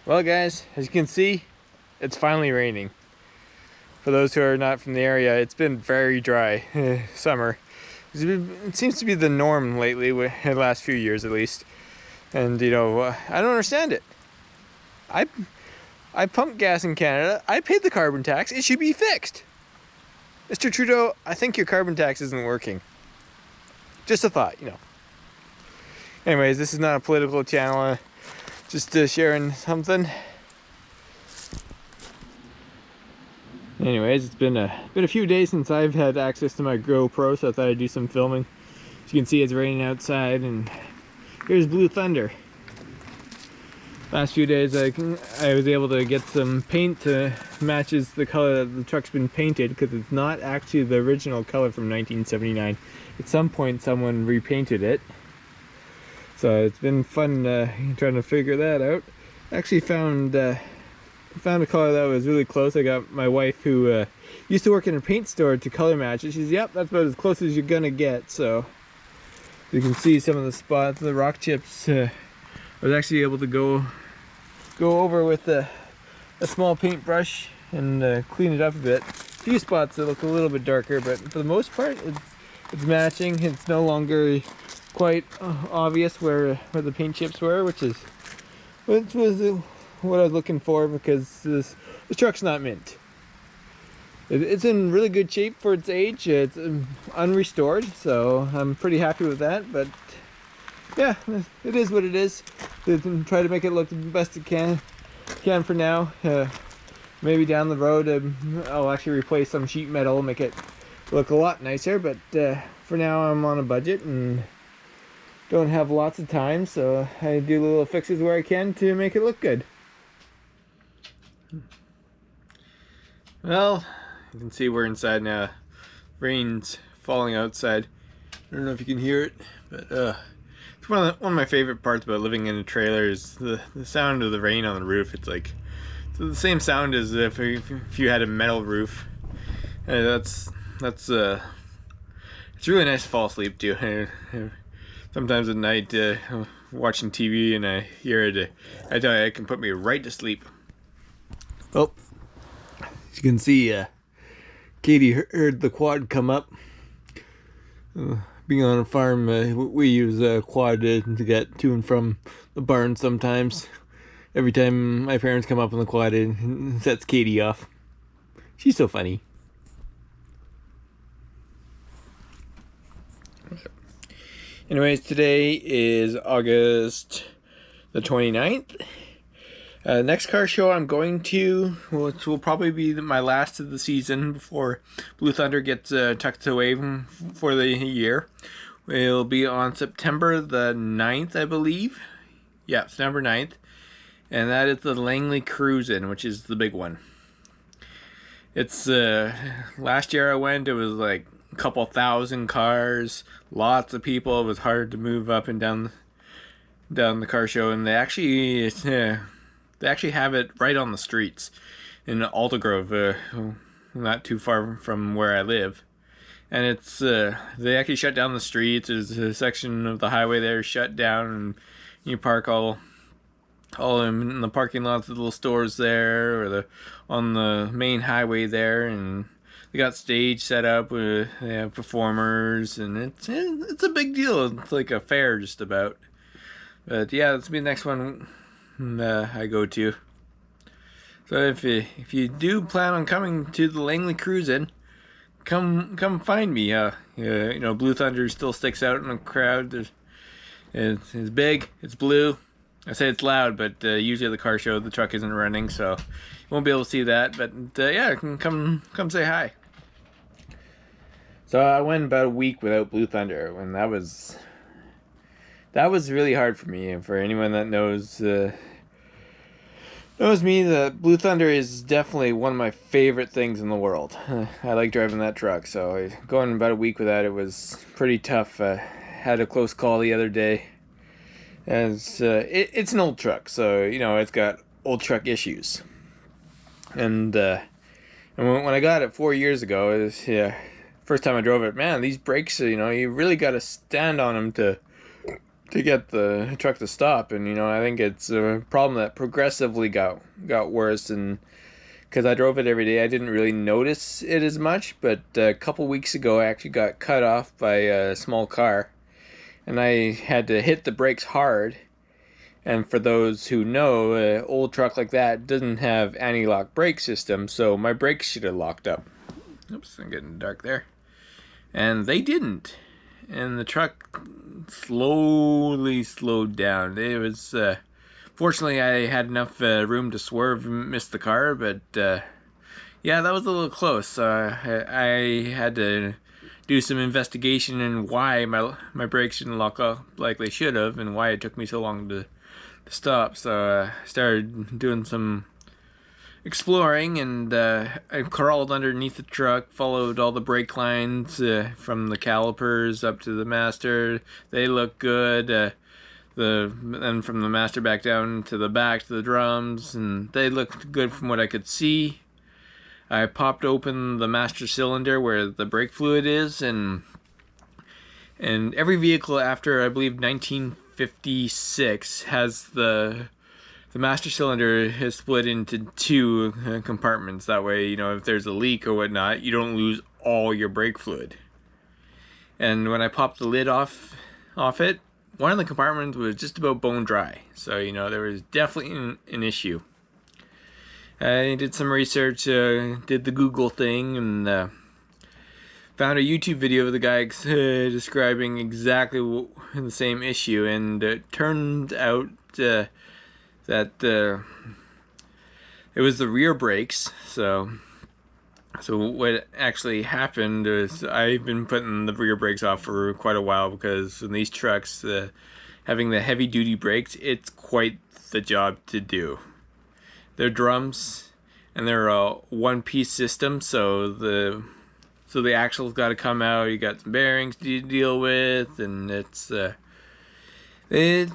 Well guys, as you can see, it's finally raining. For those who are not from the area, it's been very dry summer. It seems to be the norm lately, in the last few years at least. And I don't understand it. I pump gas in Canada, I paid the carbon tax, it should be fixed. Mr. Trudeau, I think your carbon tax isn't working. Just a thought, Anyways, this is not a political channel. Just sharing something. Anyways, it's been a few days since I've had access to my GoPro, so I thought I'd do some filming. As you can see, it's raining outside, and here's Blue Thunder. Last few days, I was able to get some paint to matches the color that the truck's been painted, because it's not actually the original color from 1979. At some point, someone repainted it. So it's been fun trying to figure that out. Actually found a color that was really close. I got my wife, who used to work in a paint store, to color match it. She says, yep, that's about as close as you're gonna get. So you can see some of the spots, the rock chips. I was actually able to go over with a small paintbrush and clean it up a bit. A few spots that look a little bit darker, but for the most part, it's matching. It's no longer quite obvious where the paint chips were, which was what I was looking for, because this truck's not mint. It's in really good shape for its age. It's unrestored, so I'm pretty happy with that. But yeah, it is what it is. Try to make it look the best it can for now. Maybe down the road I'll actually replace some sheet metal, make it look a lot nicer. But for now, I'm on a budget and don't have lots of time, so I do little fixes where I can to make it look good. Well, you can see we're inside now. Rain's falling outside. I don't know if you can hear it, but it's one of my favorite parts about living in a trailer is the sound of the rain on the roof. It's like the same sound as if you had a metal roof. It's really nice to fall asleep to. Sometimes at night, watching TV and I hear it, I tell you, it can put me right to sleep. Well, as you can see, Katie heard the quad come up. Being on a farm, we use a quad to get to and from the barn sometimes. Every time my parents come up on the quad, it sets Katie off. She's so funny. Anyways, today is August the 29th. Next car show I'm going to, which will probably be my last of the season before Blue Thunder gets tucked away for the year. It'll be on September the 9th, I believe. Yeah, September 9th. And that is the Langley Cruisin', which is the big one. It's, last year I went, it was like a couple thousand cars, lots of people. It was hard to move up and down the car show, and they actually have it right on the streets in Altagrove, not too far from where I live. And it's they actually shut down the streets. There's a section of the highway there shut down, and you park all in the parking lots of the little stores there, or on the main highway there, and they got stage set up with, they have performers, and it's a big deal. It's like a fair just about. But yeah, this will be the next one I go to. So if you do plan on coming to the Langley Cruisin', come find me. Blue Thunder still sticks out in the crowd. It's big, it's blue. I say it's loud, but usually at the car show the truck isn't running, so you won't be able to see that. But yeah, come say hi. So I went about a week without Blue Thunder, and that was really hard for me. And for anyone that knows me, the Blue Thunder is definitely one of my favorite things in the world. I like driving that truck, so going about a week without it was pretty tough. Had a close call the other day. As it's an old truck, so it's got old truck issues. And when I got it 4 years ago, it was, first time I drove it, man, these brakes, you really got to stand on them to to get the truck to stop. And I think it's a problem that progressively got worse. And because I drove it every day, I didn't really notice it as much. But a couple weeks ago, I actually got cut off by a small car, and I had to hit the brakes hard. And for those who know, an old truck like that doesn't have anti-lock brake system, so my brakes should have locked up. Oops, I'm getting dark there. And they didn't. And the truck slowly slowed down. It was, fortunately, I had enough room to swerve and miss the car, but yeah, that was a little close. I had to do some investigation in why my brakes didn't lock up like they should have, and why it took me so long to stop. So I started doing some exploring, and I crawled underneath the truck, followed all the brake lines from the calipers up to the master. They look good. Then from the master back down to the back to the drums, and they looked good from what I could see. I popped open the master cylinder where the brake fluid is, and every vehicle after, I believe, 1956 has the master cylinder is split into two compartments. That way, if there's a leak or whatnot, you don't lose all your brake fluid. And when I popped the lid off it, one of the compartments was just about bone dry. So, there was definitely an issue. I did some research, did the Google thing, and found a YouTube video of the guy describing exactly the same issue. And it turned out that it was the rear brakes. So what actually happened is, I've been putting the rear brakes off for quite a while, because in these trucks, having the heavy duty brakes, it's quite the job to do. They're drums, and they're a one-piece system, so the axle's got to come out. You got some bearings to deal with, and it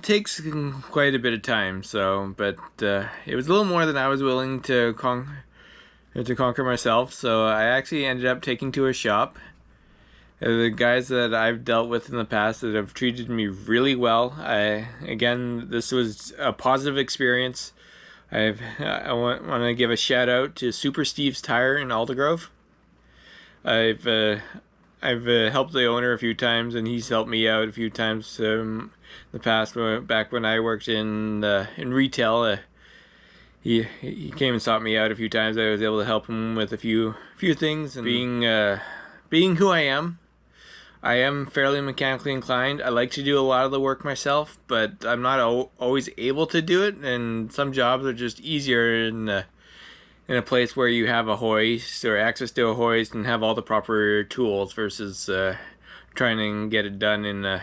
takes quite a bit of time. So, but it was a little more than I was willing to conquer myself. So I actually ended up taking to a shop. The guys that I've dealt with in the past that have treated me really well. Again, this was a positive experience. I want to give a shout out to Super Steve's Tire in Aldergrove. I've helped the owner a few times, and he's helped me out a few times in the past. Back when I worked in retail, he came and sought me out a few times. I was able to help him with a few things. And being who I am fairly mechanically inclined. I like to do a lot of the work myself, but I'm not always able to do it. And some jobs are just easier in a place where you have a hoist or access to a hoist and have all the proper tools, versus trying to get it done in a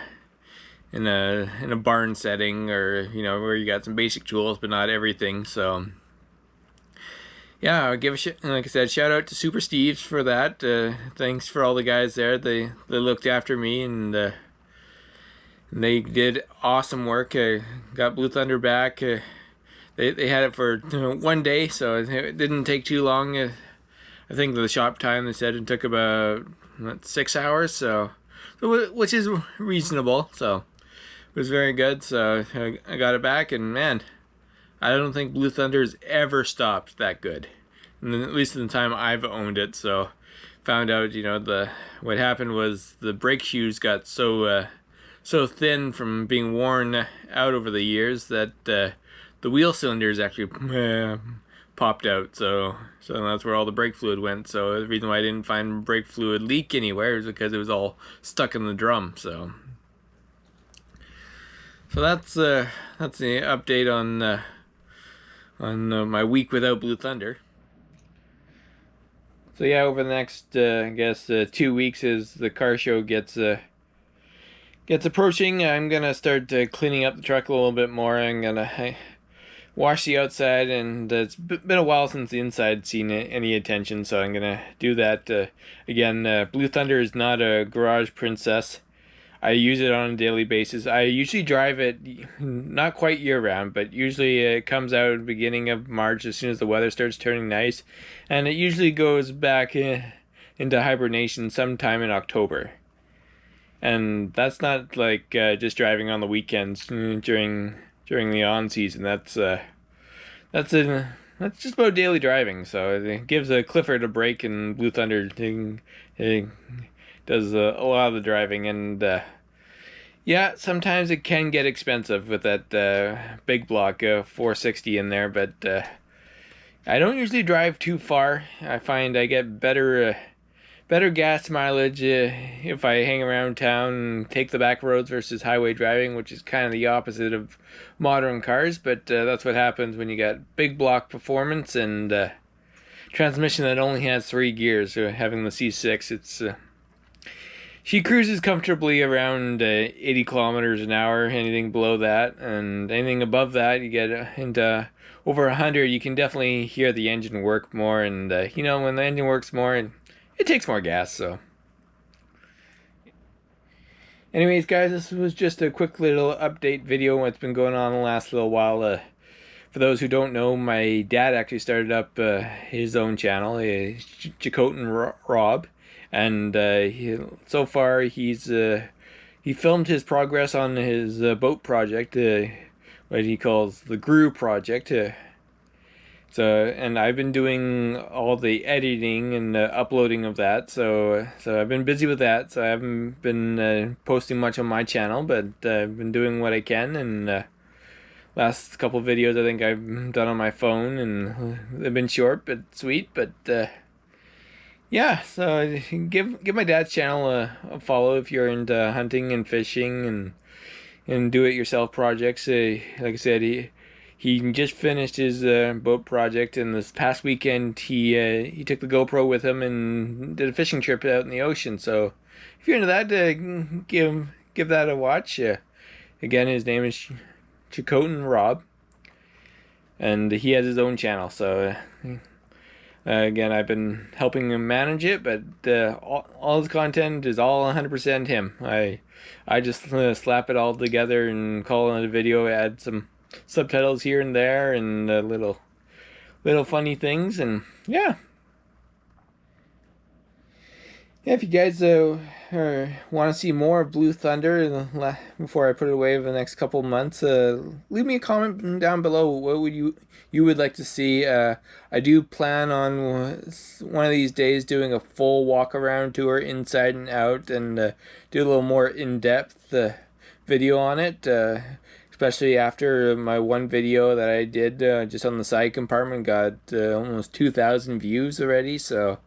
barn setting, or where you got some basic tools but not everything. So yeah, I'll give like I said, shout out to Super Steve's for that. Thanks for all the guys there. They looked after me, and they did awesome work. Got Blue Thunder back. They had it for one day, so it didn't take too long. I think the shop time, they said it took about 6 hours, so which is reasonable. So it was very good. So I got it back, and man, I don't think Blue Thunder's ever stopped that good, and at least in the time I've owned it. So found out, what happened was the brake shoes got so thin from being worn out over the years that the wheel cylinders actually popped out. So that's where all the brake fluid went. So the reason why I didn't find brake fluid leak anywhere is because it was all stuck in the drum. So that's the update on my week without Blue Thunder. So yeah, over the next I guess 2 weeks, as the car show gets approaching, I'm gonna start cleaning up the truck a little bit more. I'm gonna wash the outside, and it's been a while since the inside seen any attention, so I'm gonna do that. Again, Blue Thunder is not a garage princess. I use it on a daily basis. I usually drive it not quite year round, but usually it comes out at the beginning of March as soon as the weather starts turning nice, and it usually goes back into hibernation sometime in October. and that's not like just driving on the weekends during the on season. That's a that's just about daily driving. So it gives a Clifford a break, and Blue Thunder does a lot of the driving. And yeah, sometimes it can get expensive with that big block 460 in there, but I don't usually drive too far. I find I get better gas mileage if I hang around town and take the back roads versus highway driving, which is kind of the opposite of modern cars. But that's what happens when you got big block performance and transmission that only has 3 gears. So having the C6, it's she cruises comfortably around 80 kilometers an hour. Anything below that and anything above that, you get into over 100. You can definitely hear the engine work more, and you know, when the engine works more, it takes more gas. So anyways, guys, this was just a quick little update video on what's been going on the last little while. For those who don't know, my dad actually started up his own channel, Chicotin Rob, and so far he filmed his progress on his boat project, what he calls the GRU project. So, and I've been doing all the editing and uploading of that. So I've been busy with that. So I haven't been posting much on my channel, but I've been doing what I can. And last couple videos I think I've done on my phone, and they've been short but sweet. But yeah, so give my dad's channel a follow if you're into hunting and fishing and do-it-yourself projects. Like I said, he just finished his boat project, and this past weekend he took the GoPro with him and did a fishing trip out in the ocean. So if you're into that, give that a watch. Again, his name is Chicotin Rob, and he has his own channel. So again, I've been helping him manage it, but all his content is all 100% him. I just slap it all together and call it a video, add some subtitles here and there, and little funny things. And yeah, if you guys want to see more of Blue Thunder before I put it away over the next couple months, leave me a comment down below. What would you would like to see? I do plan on one of these days doing a full walk around tour inside and out, and do a little more in-depth video on it, especially after my one video that I did just on the side compartment got almost 2,000 views already. So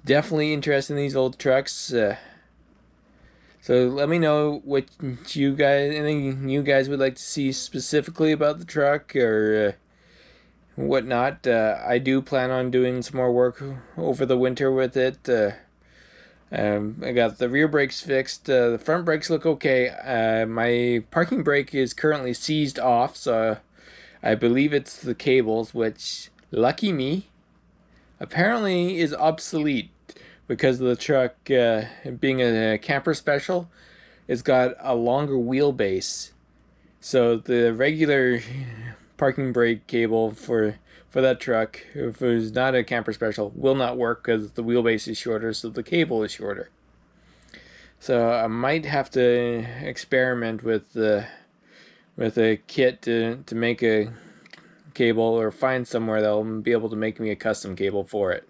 definitely interested in these old trucks. So let me know what anything you guys would like to see specifically about the truck or whatnot. I do plan on doing some more work over the winter with it. I got the rear brakes fixed. The front brakes look okay. My parking brake is currently seized off, so I believe it's the cables, which, lucky me, apparently is obsolete because of the truck being a camper special. It's got a longer wheelbase, so the regular parking brake cable for that truck, if it was not a camper special, will not work because the wheelbase is shorter, so the cable is shorter. So I might have to experiment with a kit to make a cable, or find somewhere that'll be able to make me a custom cable for it.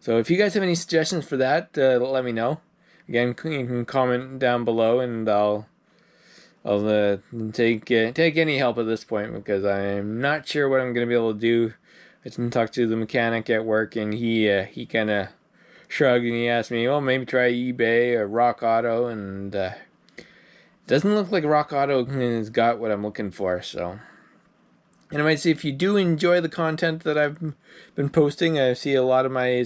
So if you guys have any suggestions for that, let me know. Again, you can comment down below, and I'll take any help at this point, because I'm not sure what I'm going to be able to do. I didn't talk to the mechanic at work, and he kind of shrugged and he asked me, well, maybe try eBay or Rock Auto, and doesn't look like Rock Auto has got what I'm looking for. So anyways, if you do enjoy the content that I've been posting, I see a lot of my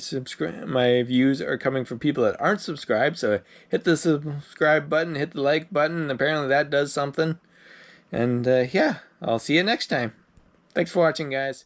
views are coming from people that aren't subscribed. So hit the subscribe button, hit the like button. Apparently that does something. And yeah, I'll see you next time. Thanks for watching, guys.